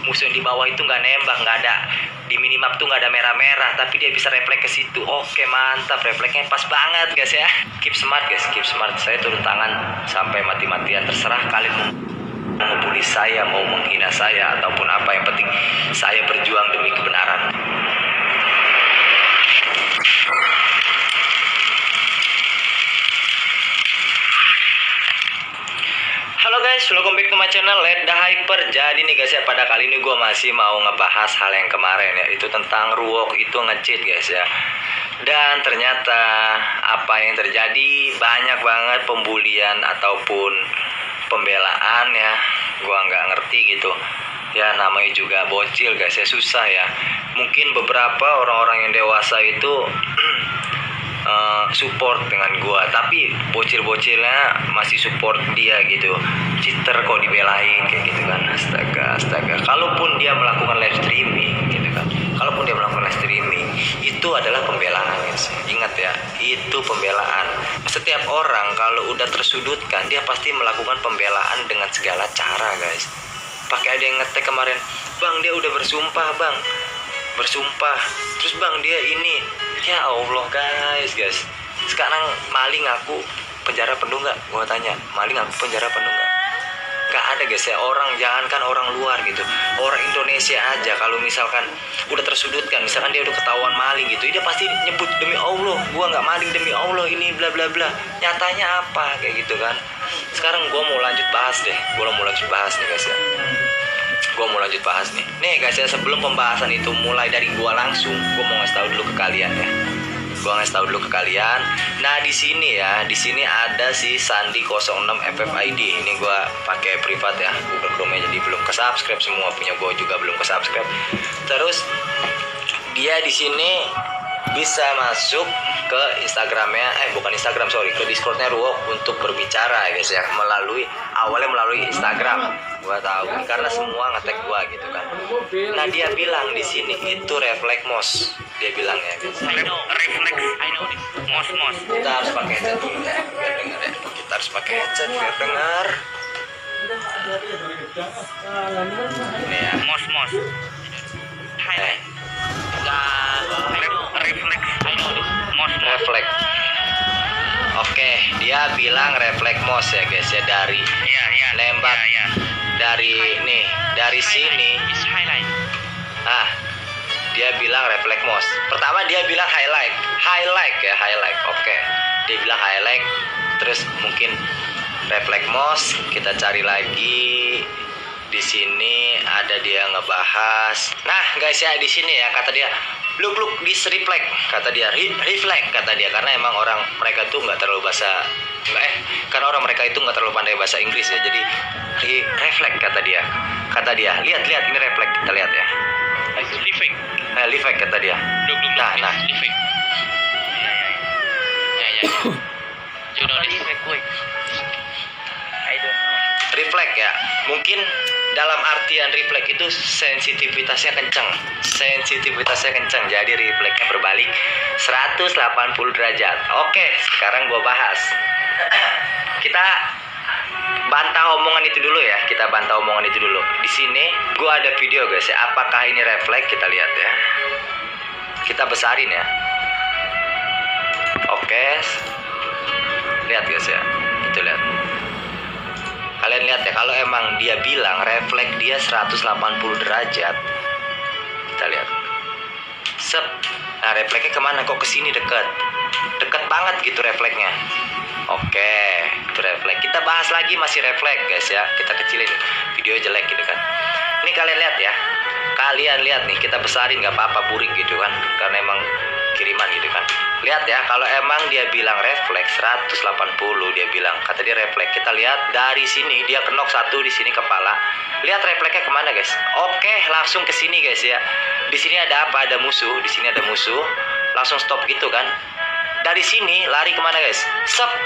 musuh yang di bawah itu nggak nembak, nggak ada di minimap tuh nggak ada merah-merah, tapi dia bisa refleks ke situ. Oke, mantap, refleksnya pas banget guys ya. Keep smart guys, keep smart. Saya turun tangan sampai mati-matian, terserah kalian mau membuli saya, mau menghina saya ataupun apa, yang penting saya berjuang demi kebenaran. Halo guys, welcome back to my channel Let the Hyper. Jadi nih guys ya, pada kali ini gue masih mau ngebahas hal yang kemarin ya, itu tentang Ruok itu nge-cheat guys ya. Dan ternyata apa yang terjadi, banyak banget pembulian ataupun pembelaan ya. Gue nggak ngerti gitu ya, namanya juga bocil guys ya, susah ya. Mungkin beberapa orang-orang yang dewasa itu support dengan gua, tapi bocil-bocilnya masih support dia gitu. Cheater kok dibelain kayak gitu kan. Astaga. Kalaupun dia melakukan live streaming gitu kan, kalaupun dia melakukan live streaming, itu adalah pembelaan guys. Ingat ya, itu pembelaan. Setiap orang kalau udah tersudutkan, dia pasti melakukan pembelaan dengan segala cara guys. Pakai ada yang ngetek kemarin, bang dia udah bersumpah, terus bang dia ini. Ya Allah guys, sekarang maling aku penjara penuh nggak? Gua tanya, maling aku penjara penuh nggak? Nggak ada guys ya. Orang, jangankan orang luar gitu, orang Indonesia aja kalau misalkan udah tersudutkan, misalkan dia udah ketahuan maling gitu, dia pasti nyebut demi Allah, gua nggak maling, demi Allah ini bla bla bla. Nyatanya apa kayak gitu kan? Sekarang gua mau lanjut bahas nih guys ya. Gue mau lanjut bahas nih. Nih guys ya, sebelum pembahasan itu mulai dari gue langsung, gue mau ngasih tahu dulu ke kalian ya. Nah di sini ada si Sandi 06 FFID. Ini gue pakai privat ya, Google Chrome, jadi belum ke subscribe semua, punya gue juga belum ke subscribe. Terus dia di sini bisa masuk ke Instagramnya, ke Discordnya Ruok untuk berbicara guys ya, awalnya melalui Instagram. Gua tahu karena semua ngetek gua gitu kan. Nah dia bilang di sini itu refleks mos, dia bilang ya guys. I know this. Mos. Kita harus pakai headset dulu ya, biar dengar ya. Kita harus pakai headset biar dengar. Ini ya. Mos. Refleks. Oke, dia bilang refleks mos ya guys ya, dari nembak. Dari sini. Dia bilang refleks mos. Pertama dia bilang highlight. Oke. Dia bilang highlight, terus mungkin refleks mos. Kita cari lagi. Di sini ada dia ngebahas. Nah, guys ya, di sini ya kata dia, look this reflect, kata dia, reflect kata dia, karena emang mereka tuh nggak terlalu karena orang mereka itu nggak terlalu pandai bahasa Inggris ya, jadi reflect kata dia, lihat ini reflect, kita lihat ya, reflect kata dia. Nah reflect ya, mungkin dalam artian refleks itu sensitivitasnya kencang, jadi refleksnya berbalik 180 derajat. Oke, sekarang gue bahas. Kita bantah omongan itu dulu ya, Di sini gue ada video guys ya, apakah ini refleks, kita lihat ya. Kita besarin ya. Oke, lihat guys ya, itu lihat. Kalian lihat ya, kalau emang dia bilang refleks dia 180 derajat, kita lihat. Nah refleksnya kemana? Kok kesini dekat banget gitu refleksnya. Oke, itu refleks. Kita bahas lagi masih refleks guys ya. Kita kecilin, video jelek gitu kan. Ini kalian lihat nih, kita besarin nggak apa-apa, burik gitu kan, karena emang kiriman gitu kan. Lihat ya, kalau emang dia bilang refleks 180, dia bilang, kata dia refleks. Kita lihat dari sini dia kenok satu di sini kepala. Lihat refleksnya kemana guys? Oke, langsung ke sini guys ya. Di sini ada apa? Ada musuh. Di sini ada musuh. Langsung stop gitu kan. Dari sini lari kemana guys?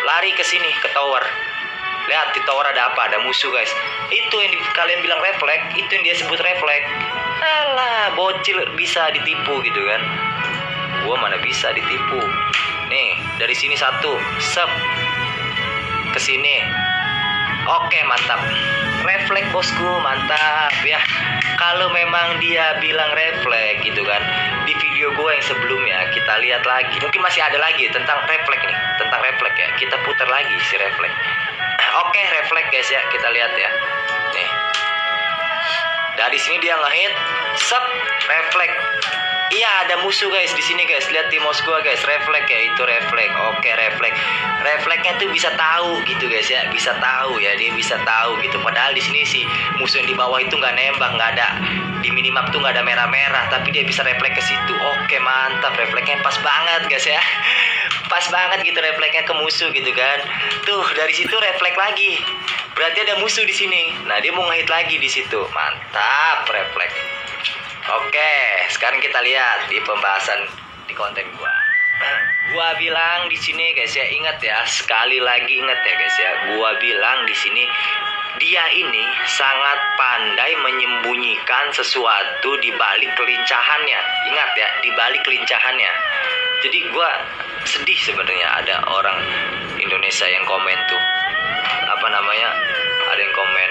Lari ke sini, ke tower. Lihat di tower ada apa? Ada musuh guys. Itu yang kalian bilang refleks, itu yang dia sebut refleks. Alah, bocil bisa ditipu gitu kan. Gua mana bisa ditipu. Nih, dari sini satu, ke sini. Oke, mantap. Refleks bosku, mantap ya. Kalau memang dia bilang refleks gitu kan, di video gue yang sebelumnya kita lihat lagi, mungkin masih ada lagi tentang refleks nih, tentang refleks ya. Kita putar lagi si refleks. Oke, refleks guys ya, kita lihat ya. Nih. Dari sini dia ngehit, sep, refleks. Iya, ada musuh guys di sini guys. Lihat di mouse gua guys, refleks ya, itu refleks. Oke, refleks. Refleksnya tuh bisa tahu gitu guys ya, bisa tahu ya, dia bisa tahu gitu. Padahal di sini sih musuh yang di bawah itu nggak nembak, nggak ada di minimap tuh nggak ada merah-merah, tapi dia bisa refleks ke situ. Oke, mantap, refleksnya pas banget guys ya. Pas banget gitu refleksnya ke musuh gitu kan. Tuh, dari situ refleks lagi. Berarti ada musuh di sini. Nah, dia mau ngehit lagi di situ. Mantap, refleks. Oke, sekarang kita lihat di pembahasan di konten gua. Gua bilang di sini guys ya, ingat ya, sekali lagi ingat ya guys ya. Gua bilang di sini dia ini sangat pandai menyembunyikan sesuatu di balik kelincahannya. Ingat ya, di balik kelincahannya. Jadi gua sedih sebenarnya ada orang Indonesia yang komen tuh. Apa namanya? Ada yang komen.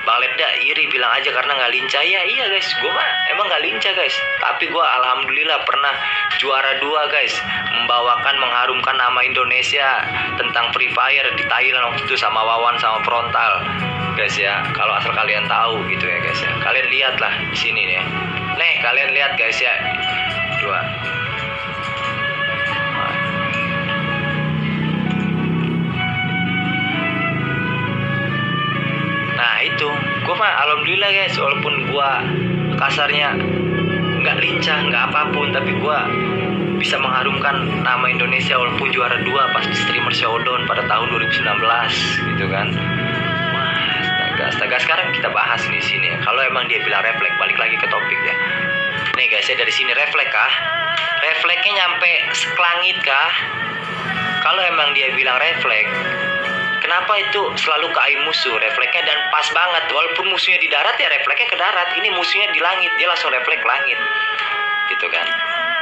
Bang Lepda iri bilang aja karena nggak lincah. Ya iya guys, gue mah emang nggak lincah guys. Tapi gue alhamdulillah pernah juara 2 guys, membawakan mengharumkan nama Indonesia tentang Free Fire di Thailand waktu itu sama Wawan sama Frontal guys ya. Kalau asal kalian tahu gitu ya guys ya. Kalian lihatlah di sini nih. Nih kalian lihat guys ya. 2. Nah itu, gue mah alhamdulillah guys, walaupun gue kasarnya nggak lincah, nggak apapun, tapi gue bisa mengharumkan nama Indonesia walaupun juara 2 pas di streamer showdown pada tahun 2019 gitu kan. Wah, astaga. Sekarang kita bahas di sini. Kalau emang dia bilang refleks, balik lagi ke topik ya. Nih guys ya, dari sini refleks kah? Refleksnya nyampe sekelangit kah? Kalau emang dia bilang refleks, kenapa itu selalu ke aim musuh refleksnya dan pas banget, walaupun musuhnya di darat ya refleksnya ke darat, ini musuhnya di langit dia langsung refleks langit gitu kan.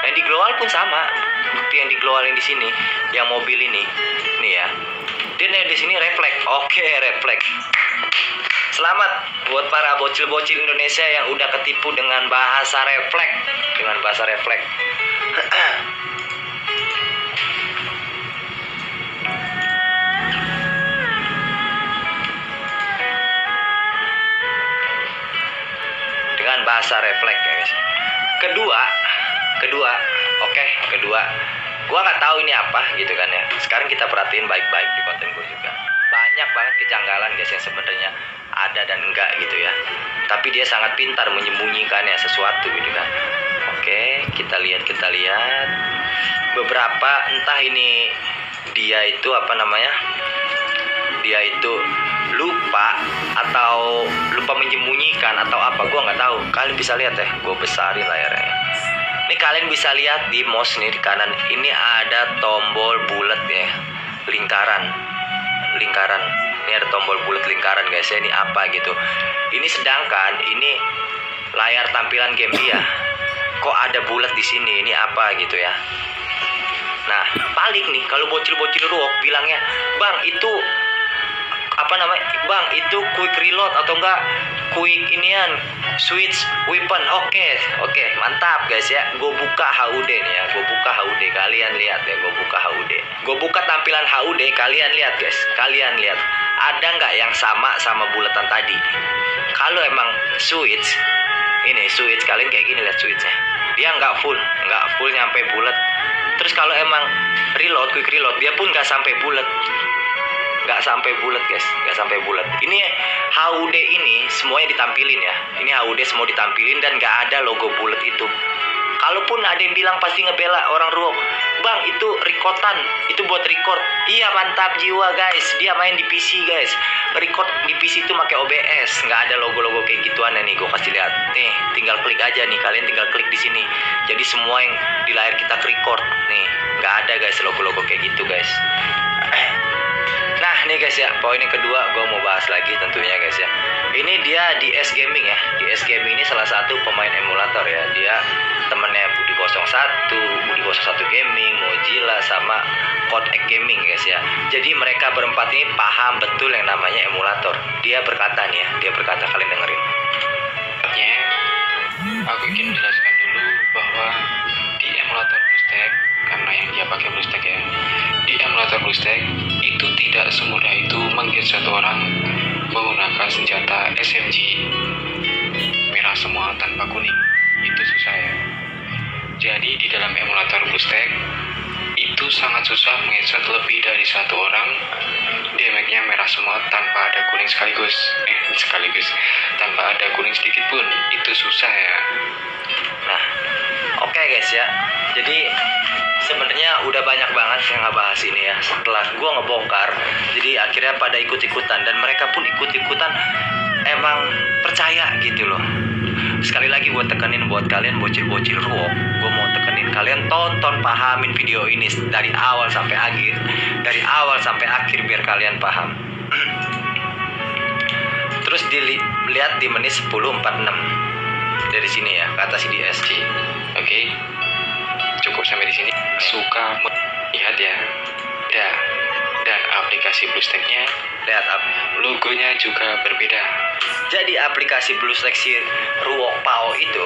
Yang di global pun sama, bukti yang di global di sini, yang mobil ini nih ya, dia di sini refleks. Oke, refleks. Selamat buat para bocil-bocil Indonesia yang udah ketipu dengan bahasa refleks, dengan bahasa refleks. Bahasa refleks ya guys. Kedua, gua nggak tahu ini apa gitu kan ya. Sekarang kita perhatiin baik-baik di konten gue juga. Banyak banget kejanggalan guys yang sebenarnya ada dan enggak gitu ya. Tapi dia sangat pintar menyembunyikannya sesuatu gitu kan. Oke, kita lihat beberapa, entah ini dia itu apa namanya? Dia itu lupa atau lupa menyembunyikan atau apa, gue nggak tahu. Kalian bisa lihat ya, gue besarin layarnya. Ini kalian bisa lihat di mouse nih di kanan ini ada tombol bulat ya, lingkaran. Ini ada tombol bulat lingkaran guys ya. Ini apa gitu? Ini sedangkan ini layar tampilan game dia. Kok ada bulat di sini? Ini apa gitu ya? Nah, balik nih kalau bocil-bocil ruok bilangnya, "Bang, itu apa namanya, Bang, itu quick reload atau enggak quick inian switch weapon." Oke, mantap guys ya. Gue buka HUD nih ya, kalian lihat ya, gue buka tampilan HUD, kalian lihat guys, ada nggak yang sama bulatan tadi? Kalau emang switch kalian kayak gini, lihat switchnya, dia nggak full nyampe bulat. Terus kalau emang quick reload, dia pun nggak sampai bulat guys, nggak sampai bulat. Ini HUD ini semuanya ditampilin ya, ini HUD semua ditampilin dan nggak ada logo bulat itu. Kalaupun ada yang bilang pasti ngebela orang ruok, "Bang, itu recordan, itu buat record." Iya, mantap jiwa guys, dia main di PC guys, record di PC itu pakai OBS, nggak ada logo-logo kayak gituan ya. Nih gue kasih lihat nih, tinggal klik aja nih, kalian tinggal klik di sini, jadi semua yang di layar kita record nih, nggak ada guys logo-logo kayak gitu guys. Nah nih guys ya, poin yang kedua gue mau bahas lagi tentunya guys ya. Ini dia di S Gaming ya. Di S Gaming ini salah satu pemain emulator ya. Dia temennya Budi 01 Gaming, Mozilla sama Code X Gaming guys ya. Jadi mereka berempat ini paham betul yang namanya emulator. Dia berkata kalian dengerin. Aku ingin menjelaskan dulu bahwa di emulator BlueStack, karena yang dia pakai BlueStack ya, di emulator BlueStack itu tidak semudah itu menggit satu orang menggunakan senjata SMG merah semua tanpa kuning. Itu susah ya. Jadi di dalam emulator BlueStack itu sangat susah mengheadshot lebih dari satu orang damage-nya merah semua tanpa ada kuning sekaligus tanpa ada kuning sedikit pun. Itu susah ya. Nah, oke guys ya. Jadi sebenarnya udah banyak banget yang ngebahas ini ya. Setelah gue ngebongkar, jadi akhirnya pada ikut-ikutan, dan mereka pun ikut-ikutan emang percaya gitu loh. Sekali lagi gue tekenin buat kalian bocil-bocil ruok, gue mau tekenin kalian tonton, pahamin video ini dari awal sampai akhir, biar kalian paham. Terus dilihat di menit 10.46 dari sini ya, kata si DSG. Oke, cukup sampai di sini. Suka melihat ya. Dan aplikasi BlueStack-nya, Lihat logonya juga berbeda. Jadi aplikasi BlueStack si Ruok Pao itu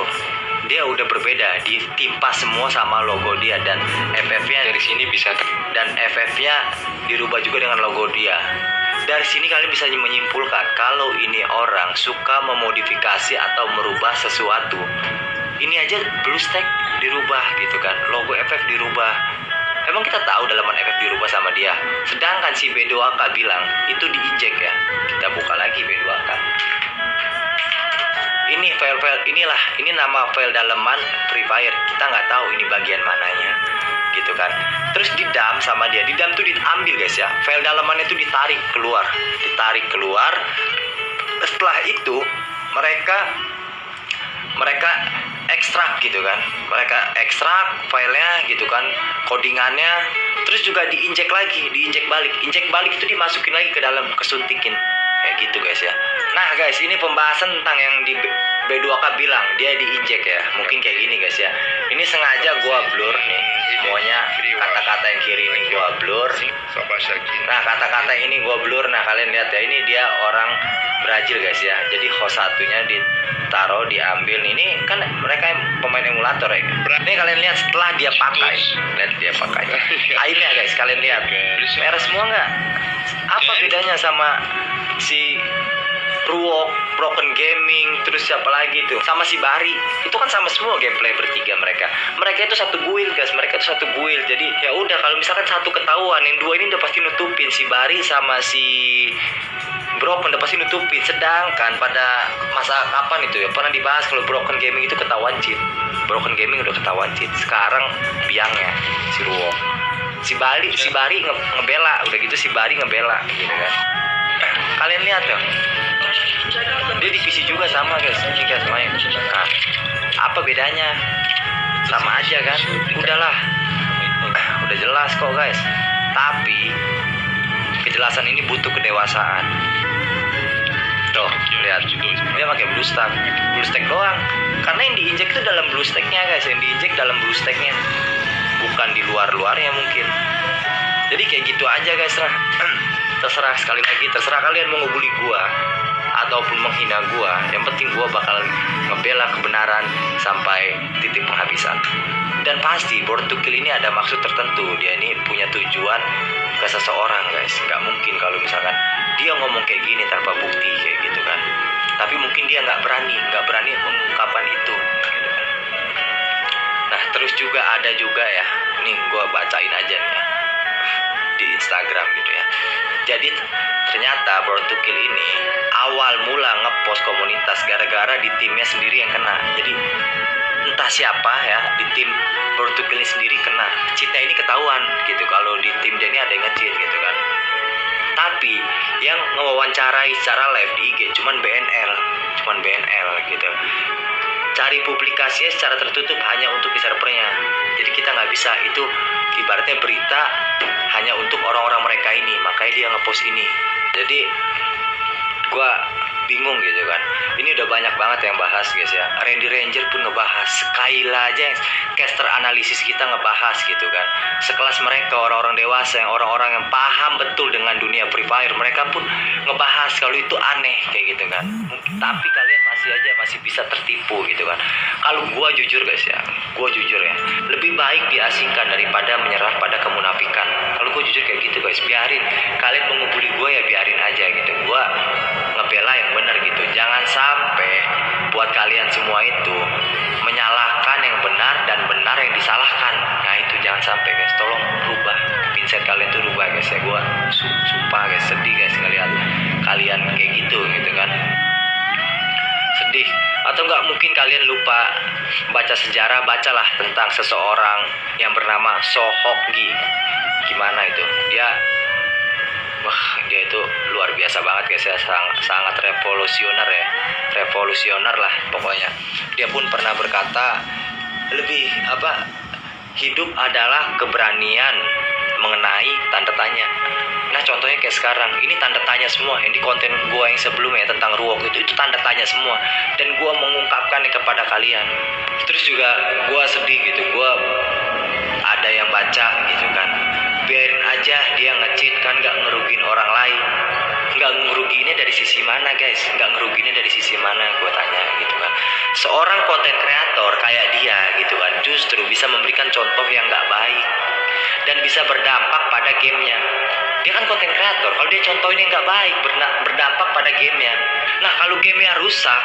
dia udah berbeda, ditimpa semua sama logo dia, dan FF-nya Dari sini bisa FF-nya dirubah juga dengan logo dia. Dari sini kalian bisa menyimpulkan kalau ini orang suka memodifikasi atau merubah sesuatu. Ini aja BlueStack dirubah gitu kan, logo FF dirubah. Emang kita tahu dalaman FF dirubah sama dia. Sedangkan si B2K bilang itu diinjek ya. Kita buka lagi B2K. Ini file-file inilah, ini nama file dalaman Free Fire. Kita nggak tahu ini bagian mananya, gitu kan. Terus di dump sama dia, di dump tuh diambil guys ya. File dalamannya tuh ditarik keluar. Setelah itu mereka ekstrak gitu kan, mereka ekstrak filenya gitu kan, codingannya, terus juga diinjek balik itu dimasukin lagi ke dalam, kesuntikin kayak gitu guys ya. Nah guys, ini pembahasan tentang yang di B2K bilang dia diinjek ya, mungkin kayak gini guys ya. Ini sengaja gua blur nih semuanya, kata-kata yang kiri ini gua blur. Nah kata-kata ini gua blur. Nah kalian lihat ya, ini dia orang Brazil guys ya. Jadi host satunya ditaruh, diambil. Ini kan mereka pemain emulator ya. Ini kalian lihat setelah dia pakai, lihat dia pakai. Airnya guys, kalian lihat merah semua nggak? Apa bedanya sama si Ruok, Broken Gaming, terus siapa lagi tuh? Sama si Bari. Itu kan sama semua gameplay bertiga mereka. Mereka itu satu guild guys, Jadi ya udah, kalau misalkan satu ketahuan, yang dua ini udah pasti nutupin. Si Bari sama si Broken udah pasti nutupin. Sedangkan pada masa kapan itu ya, pernah dibahas kalau Broken Gaming itu ketahuan cheat. Broken Gaming udah ketahuan cheat. Sekarang biangnya si Ruok. Si Bari ngebela, udah gitu si Bari ngebela gitu kan. Kalian lihat ya, dia di PC juga sama guys, ini guys main. Nah, apa bedanya? Sama aja kan? Udahlah, udah jelas kok guys. Tapi kejelasan ini butuh kedewasaan. Tuh, lihat, dia pakai BlueStack doang. Karena yang diinjek itu dalam BlueStack-nya guys, BlueStack-nya, bukan di luarnya mungkin. Jadi kayak gitu aja guys lah. Terserah, sekali lagi terserah kalian mau ngebully gua ataupun menghina gua. Yang penting gua bakal ngebela kebenaran sampai titik penghabisan. Dan pasti Born to Kill ini ada maksud tertentu. Dia ini punya tujuan ke seseorang guys. Nggak mungkin kalau misalkan dia ngomong kayak gini tanpa bukti kayak gitu kan. Tapi mungkin dia nggak berani mengungkapkan itu gitu kan. Nah terus juga ada juga ya, nih gua bacain aja nih ya, di Instagram gitu ya. Jadi ternyata Born to Kill ini awal mula ngepost komunitas gara-gara di timnya sendiri yang kena. Jadi entah siapa ya di tim Born to Kill ini sendiri kena. Cheatnya ini ketahuan gitu, kalau di tim dia ini ada yang nge-cheat gitu kan. Tapi yang ngewawancarai secara live di IG cuman BNL gitu. Cari publikasinya secara tertutup hanya untuk di servernya. Jadi kita nggak bisa, itu ibaratnya berita hanya untuk orang-orang mereka ini, makanya dia ngepost ini. Jadi gua bingung gitu kan. Ini udah banyak banget yang bahas guys ya. Randy Ranger pun ngebahas, Skyla aja yang caster analisis kita ngebahas gitu kan. Sekelas mereka orang-orang dewasa, yang orang-orang yang paham betul dengan dunia Free Fire, mereka pun ngebahas kalau itu aneh kayak gitu kan. Tapi kalian masih bisa tertipu gitu kan. Kalau gua jujur guys ya, lebih baik diasingkan daripada menyerah pada kemunafikan. Kalau gua jujur kayak gitu guys, biarin kalian mengubuli gua ya, biarin aja gitu. Gua ngebela yang benar gitu. Jangan sampai buat kalian semua itu menyalahkan yang benar dan benar yang disalahkan. Nah itu jangan sampai guys, tolong rubah mindset kalian tuh, rubah guys ya. Gua sumpah guys, sedih guys ngeliat kalian kayak gitu kan. Sedih. Atau nggak mungkin kalian lupa baca sejarah, bacalah tentang seseorang yang bernama Sohokgi. Gimana itu? Dia itu luar biasa banget guys ya, sangat revolusioner lah pokoknya. Dia pun pernah berkata hidup adalah keberanian mengenai tanda tanya. Nah contohnya kayak sekarang, ini tanda tanya semua. Yang di konten gue yang sebelumnya tentang Ruok itu tanda tanya semua. Dan gue mengungkapkan kepada kalian. Terus juga gue sedih gitu, gue ada yang baca gitu kan. Biarin aja dia nge-cheat kan, gak ngerugiin orang lain. Gak ngerugiinnya dari sisi mana guys? Gak ngerugiinnya dari sisi mana, gue tanya gitu kan. Seorang konten kreator kayak dia gitu kan, justru bisa memberikan contoh yang gak baik dan bisa berdampak pada gamenya. Dia kan konten kreator, kalau dia contohin yang gak baik, berdampak pada gamenya. Nah kalau gamenya rusak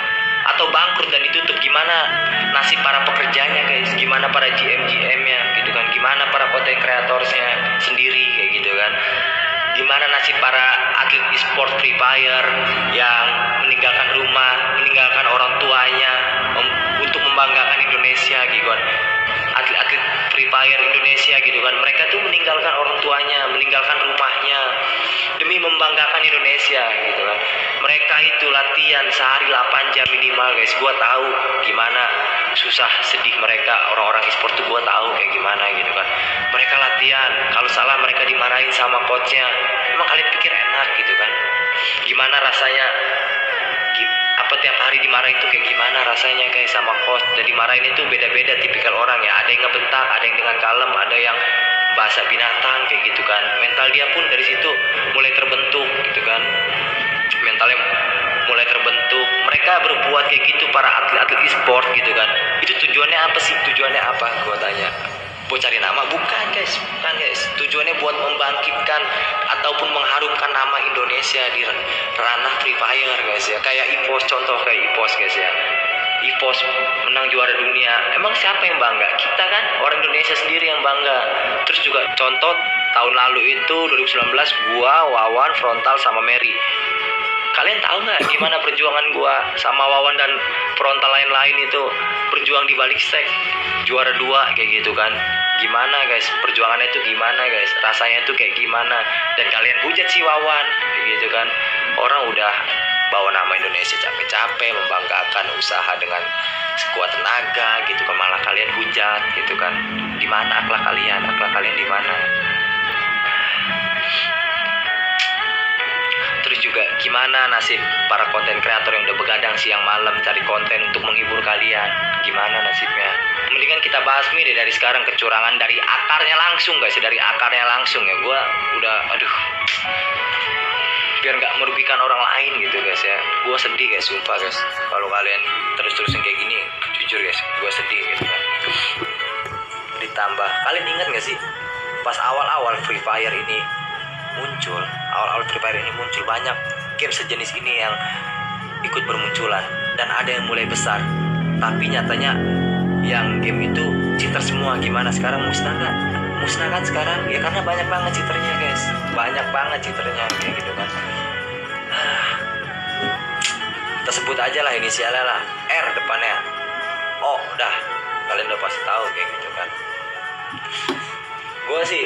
atau bangkrut dan ditutup, gimana nasib para pekerjanya guys? Gimana para GM-nya gitu kan? Gimana para konten kreatorsnya sendiri kayak gitu kan? Gimana nasib para atlet e-sport Free Fire yang meninggalkan rumah, meninggalkan orang tuanya untuk membanggakan Indonesia gitu kan? Atlet-atlet Free Fire Indonesia gitu kan, mereka tuh meninggalkan orang tuanya, meninggalkan rumahnya demi membanggakan Indonesia gitu kan. Mereka itu latihan sehari 8 jam minimal guys. Gua tahu gimana susah sedih mereka, orang-orang e-sport tuh gua tahu kayak gimana gitu kan. Mereka latihan, kalau salah mereka dimarahin sama coachnya. Emang kalian pikir enak gitu kan? Gimana rasanya? Tiap hari dimarahin tuh kayak gimana rasanya guys sama coach. Dan dimarahin itu beda-beda tipikal orang ya. Ada yang ngebentak, ada yang dengan kalem, ada yang bahasa binatang kayak gitu kan. Mental dia pun dari situ mulai terbentuk gitu kan. Mentalnya mulai terbentuk. Mereka berbuat kayak gitu, para atlet-atlet e-sport gitu kan. Itu tujuannya apa sih? Tujuannya apa? Gua tanya. Buat cari nama? Bukan guys. Tujuannya buat membangkitkan ataupun mengharumkan nama Indonesia di ranah Free Fire guys ya. Kayak EVOS, contoh kayak EVOS guys ya. EVOS menang juara dunia. Emang siapa yang bangga? Kita kan, orang Indonesia sendiri yang bangga. Terus juga contoh tahun lalu itu 2019 gua, Wawan, Frontal sama Mary. Kalian tahu nggak gimana perjuangan gua sama Wawan dan Frontal lain-lain itu berjuang di balik stack juara 2 kayak gitu kan? Gimana guys perjuangannya itu, gimana guys rasanya itu kayak gimana? Dan kalian hujat si Wawan kayak gitu kan? Orang udah bawa nama Indonesia capek-capek, membanggakan usaha dengan sekuat tenaga gitu kan, malah kalian hujat gitu kan. Di mana akhlak kalian? Akhlak kalian di mana? Terus juga gimana nasib para konten kreator yang udah begadang siang malam cari konten untuk menghibur kalian? Gimana nasibnya? Mendingan kita bahas nih dari sekarang kecurangan dari akarnya langsung guys, dari akarnya langsung ya. Gua udah biar nggak merugikan orang lain gitu guys ya. Gua sedih guys, sumpah guys. Kalau kalian terus-terusan kayak gini, jujur guys, gua sedih gitu kan. Ditambah, kalian ingat nggak sih pas awal-awal Free Fire ini muncul, banyak game sejenis ini yang ikut bermunculan dan ada yang mulai besar, tapi nyatanya yang game itu cheater semua. Gimana sekarang musnah kan sekarang ya, karena banyak banget cheaternya guys, kayak gitu kan. Kita sebut aja lah inisialnya lah, R depannya. Oh udah, kalian udah pasti tahu kayak gitu kan. Gue sih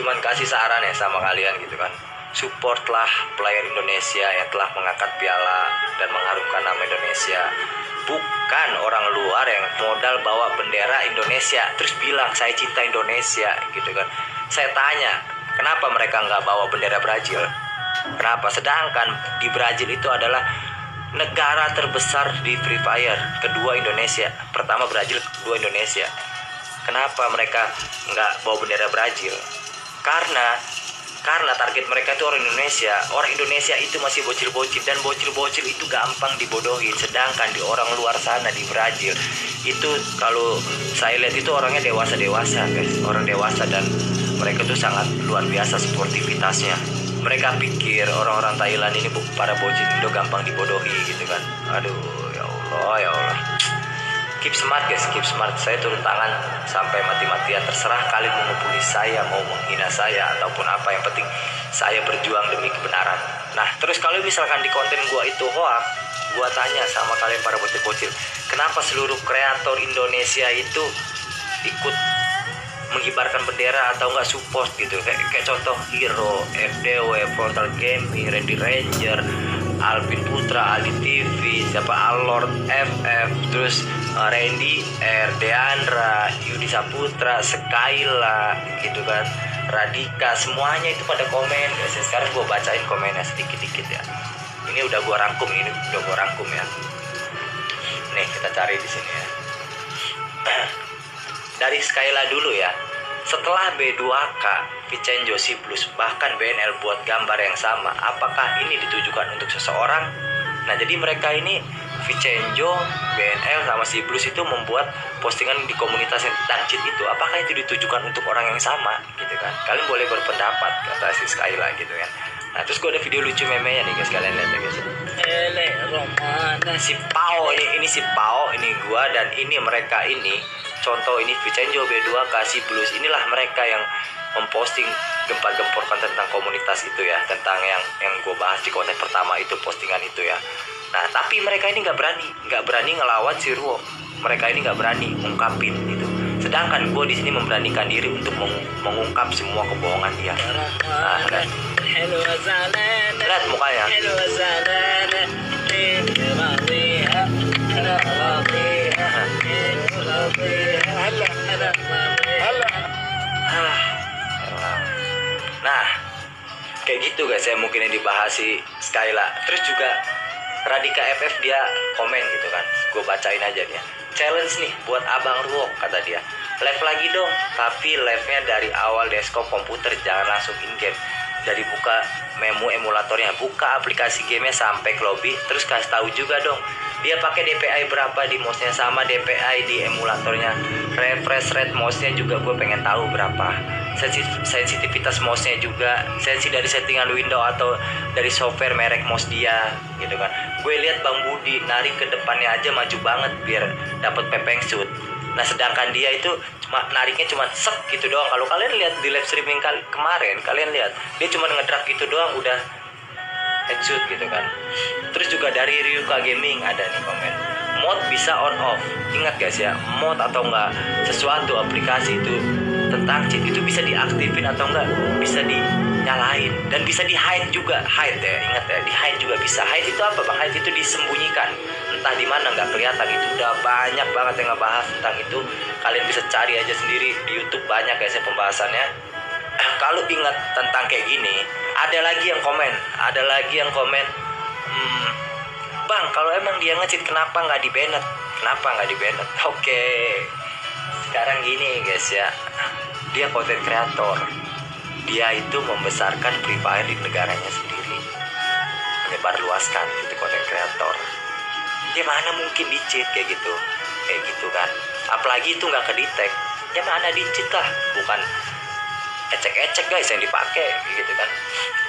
cuman kasih saran ya sama kalian gitu kan. Supportlah player Indonesia yang telah mengangkat piala dan mengharumkan nama Indonesia. Bukan orang luar yang modal bawa bendera Indonesia terus bilang saya cinta Indonesia gitu kan. Saya tanya, kenapa mereka nggak bawa bendera Brazil? Kenapa? Sedangkan di Brazil itu adalah negara terbesar di Free Fire, kedua Indonesia, pertama Brazil, kedua Indonesia. Kenapa mereka nggak bawa bendera Brazil? Karena target mereka itu orang Indonesia. Orang Indonesia itu masih bocil-bocil, dan bocil-bocil itu gampang dibodohin. Sedangkan di orang luar sana di Brazil itu, kalau saya lihat itu orangnya dewasa guys, orang dewasa, dan mereka tuh sangat luar biasa sportivitasnya. Mereka pikir orang-orang Thailand ini para bocil Indo gampang dibodohi gitu kan. Aduh, ya Allah. Keep smart guys, keep smart. Saya turun tangan sampai mati-matian. Terserah kalian mau ngebully saya, mau menghina saya, ataupun apa. Yang penting saya berjuang demi kebenaran. Nah, terus kalau misalkan di konten gua itu hoax, gua tanya sama kalian para bocil-bocil, kenapa seluruh kreator Indonesia itu ikut mengibarkan bendera atau nggak support gitu, kayak contoh Hero, FDW, Frontal Gaming, Randy Ranger, Alvin Putra, Aldi TV, siapa Alord FF, terus Randy R, Deandra, Yudi Saputra, Skyla gitu kan, Radika, semuanya itu pada komen guys. Sekarang gue bacain komennya sedikit-sedikit ya. Ini udah gue rangkum, ya. Nih kita cari di sini ya. Dari Skyla dulu ya. Setelah B2K, Vicenzo, Siblus, bahkan BNL buat gambar yang sama, apakah ini ditujukan untuk seseorang? Nah, jadi mereka ini, Vicenzo, BNL, sama Siblus itu membuat postingan di komunitas yang Darkcheat itu. Apakah itu ditujukan untuk orang yang sama? Gitu kan. Kalian boleh berpendapat, kata si Skyla gitu kan. Nah, terus gue ada video lucu memenya nih guys, kalian lihat ya guys. Si Pao, ini si Pao, ini gue, dan ini mereka ini. Contoh ini Vicenzo, B2K, Siblus, inilah mereka yang memposting gempar-gemporkan tentang komunitas itu ya, tentang yang gue bahas di konten pertama itu, postingan itu ya. Nah, tapi mereka ini nggak berani ngelawan si Ruo. Mereka ini nggak berani ngungkapin itu. Sedangkan gue di sini memberanikan diri untuk mengungkap semua kebohongan dia. Nah, lihat mukanya. Nah, kayak gitu guys ya, mungkin yang dibahas si Skyla. Terus juga Radika FF dia komen gitu kan, gue bacain aja dia. Challenge nih buat Abang Ruok, kata dia. Live lagi dong, tapi live-nya dari awal desktop komputer, jangan langsung in-game. Dari buka menu emulatornya, buka aplikasi gamenya sampai ke lobby, terus kasih tahu juga dong dia pakai DPI berapa di mouse-nya, sama DPI di emulatornya. Refresh rate mouse-nya juga gue pengen tahu berapa. Sensitivitas mouse-nya juga, sensi dari settingan Windows atau dari software merek mouse dia gitu kan. Gue lihat Bang Budi narik ke depannya aja maju banget biar dapat pepeng shoot. Nah, sedangkan dia itu nariknya cuma sek gitu doang. Kalau kalian lihat di live streaming kemarin, kalian lihat dia cuma ngedrag gitu doang udah headshot gitu kan. Terus juga dari Ryuka Gaming ada nih komen, mod bisa on off. Ingat guys ya, mod atau enggak sesuatu aplikasi itu tentang cheat itu bisa diaktifin atau enggak bisa dinyalain, dan bisa di hide juga. Hide ya, ingat ya, di hide juga bisa. Hide itu apa bang? Hide itu disembunyikan, entah di mana nggak kelihatan. Itu udah banyak banget yang ngebahas tentang itu. Kalian bisa cari aja sendiri di YouTube, banyak guys ya pembahasannya. Kalau ingat tentang kayak gini, ada lagi yang komen, bang, kalau emang dia nge-cheat kenapa nggak di-banned? Oke, sekarang gini guys ya, dia konten kreator, dia itu membesarkan Free Fire di negaranya sendiri, menyebarluaskan itu konten kreator. Ya mana mungkin di-cheat kayak gitu kan? Apalagi itu nggak kedetek, ya mana di-cheat lah, bukan ecek-ecek guys yang dipakai gitu kan.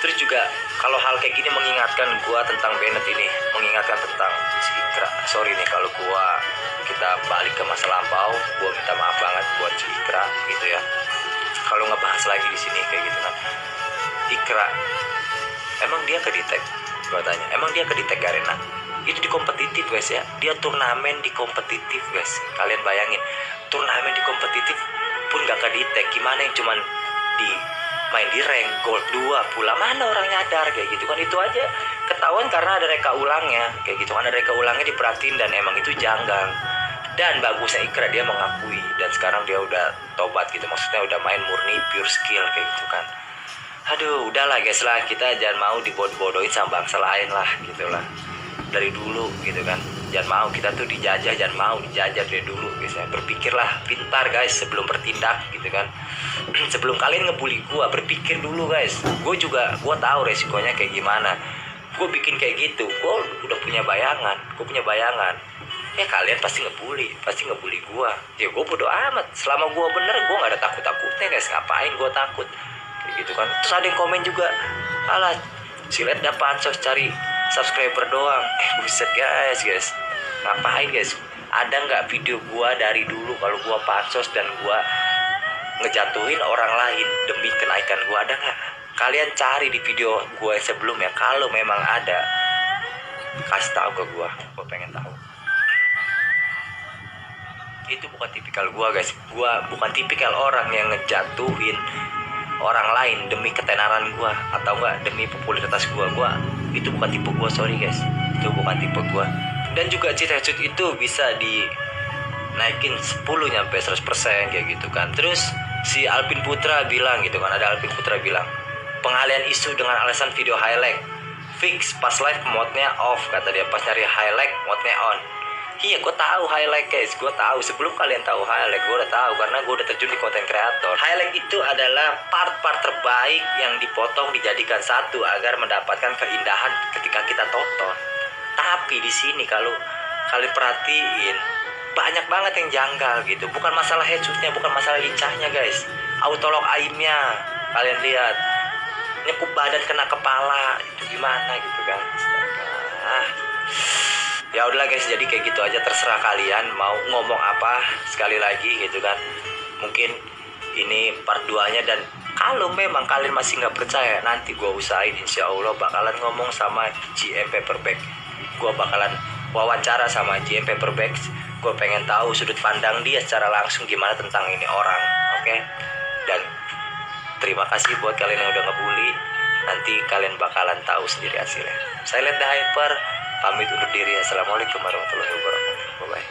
Terus juga kalau hal kayak gini mengingatkan gua tentang Bennett ini, mengingatkan tentang si Ikra. Sorry nih kalau kita balik ke masa lampau, gua minta maaf banget buat si Ikra gitu ya. Kalau ngebahas lagi di sini kayak gitu kan. Ikra, emang dia kedetek? Gua tanya, emang dia kedetek Garena? Itu di kompetitif guys ya, dia turnamen di kompetitif guys. Kalian bayangin, turnamen di kompetitif pun gak kedetek, gimana yang cuman main di rank gold 2 pula, mana orang nyadar kayak gitu kan. Itu aja ketahuan karena ada reka ulangnya kayak gitu kan, ada reka ulangnya diperhatiin, dan emang itu janggal. Dan bagusnya Ikra, dia mengakui, dan sekarang dia udah tobat gitu, maksudnya udah main murni pure skill kayak gitu kan. Aduh, udahlah guys lah, kita jangan mau dibodoh-bodohin sama bangsa lain lah gitu lah. dari dulu gitu kan. Jangan mau kita tuh dijajah, jangan mau dijajah dari dulu guys ya. Berpikirlah pintar guys sebelum bertindak gitu kan. Sebelum kalian ngebully gue, berpikir dulu guys. Gue tahu resikonya kayak gimana. Gue bikin kayak gitu, gue udah punya bayangan. Ya kalian pasti ngebully gue. Ya gue bodo amat. Selama gue bener, gue nggak ada takut-takutnya guys. Ngapain gue takut? Kayak gitu kan. Terus ada yang komen juga, alah, silet dapat pansos cari subscriber doang. Buset guys. Ngapain guys? Ada nggak video gue dari dulu kalau gue pansos dan gue ngejatuhin orang lain demi kenaikan gue? Ada nggak? Kalian cari di video gue sebelumnya. Kalau memang ada, kasih tahu ke gue pengen tahu. Itu bukan tipikal gue guys. Gue bukan tipikal orang yang ngejatuhin orang lain demi ketenaran gue atau enggak demi popularitas gue. Itu bukan tipe gue, sorry guys. Itu bukan tipe gue. Dan juga cheat itu bisa dinaikin 10 nyampe 100% kayak gitu kan. Terus si Alvin Putra bilang gitu kan, ada Alvin Putra bilang pengalian isu dengan alasan video highlight fix, pas live mode-nya off, kata dia. Pas nyari highlight mode-nya on. Iya, gue tahu highlight guys, gue tahu. Sebelum kalian tahu highlight, gue udah tahu karena gue udah terjun di konten kreator. Highlight itu adalah part-part terbaik yang dipotong dijadikan satu agar mendapatkan keindahan ketika kita tonton. Tapi di sini kalau kalian perhatiin, banyak banget yang janggal gitu. Bukan masalah headshotnya, bukan masalah lincahnya guys. Autolock aimnya, kalian lihat, nyekup badan kena kepala, itu gimana gitu kan. Ya udahlah guys, jadi kayak gitu aja, terserah kalian mau ngomong apa. Sekali lagi gitu kan, mungkin ini part 2-nya. Dan kalau memang kalian masih nggak percaya, nanti gue usahain insya Allah bakalan ngomong sama GM Paperback. Gue bakalan wawancara sama GM Paperback. Gue pengen tahu sudut pandang dia secara langsung gimana tentang ini orang. Oke? Dan terima kasih buat kalian yang udah ngebully. Nanti kalian bakalan tahu sendiri hasilnya. Silent the Hyper pamit undur diri. Assalamualaikum warahmatullahi wabarakatuh. Bye bye.